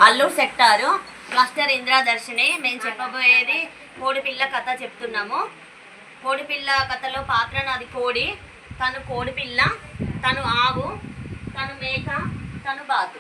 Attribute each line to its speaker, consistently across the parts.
Speaker 1: Alluri sector cluster ఇంద్రదర్శిని. మేము చెప్పబోయేది కోడిపిల్ల కథ చెప్తున్నాము. కోడిపిల్ల కథలో పాత్ర నాది కోడి. తను కోడిపిల్ల, తను ఆవు, తను మేక, తను బాతు.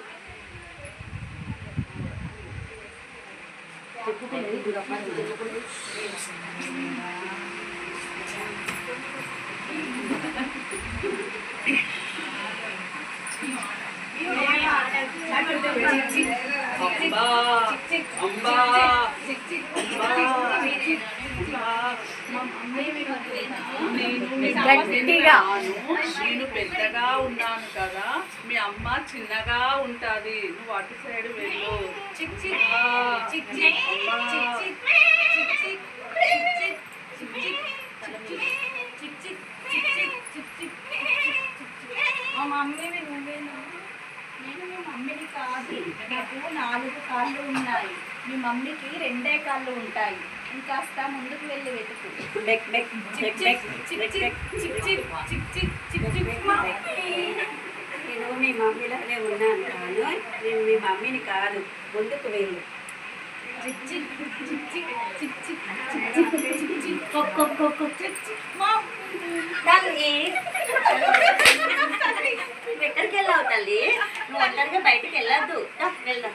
Speaker 2: నేను పెద్దగా ఉన్నాను కదా, మీ అమ్మ చిన్నగా ఉంటది, నువ్వు అటు సైడ్ వెళ్ళు.
Speaker 3: మా మమ్మీవి నువ్వేనా? నేను మీ మమ్మీని కాదు. నాకు 4 కాళ్ళు ఉన్నాయి, మీ మమ్మీకి 2 కాళ్ళు ఉంటాయి. ఇంకాస్త ముందుకు వెళ్ళి వెతుకు.
Speaker 4: నేను మీ మమ్మీలానే ఉన్నాను కాను, నేను మీ మమ్మీని కాదు. ముందుకు వెళ్ళు.
Speaker 1: ఎక్కడికి వెళ్ళావు తల్లి? నువ్వు ఒంటరిగా బయటికి వెళ్ళొద్దు. వెళ్దాం.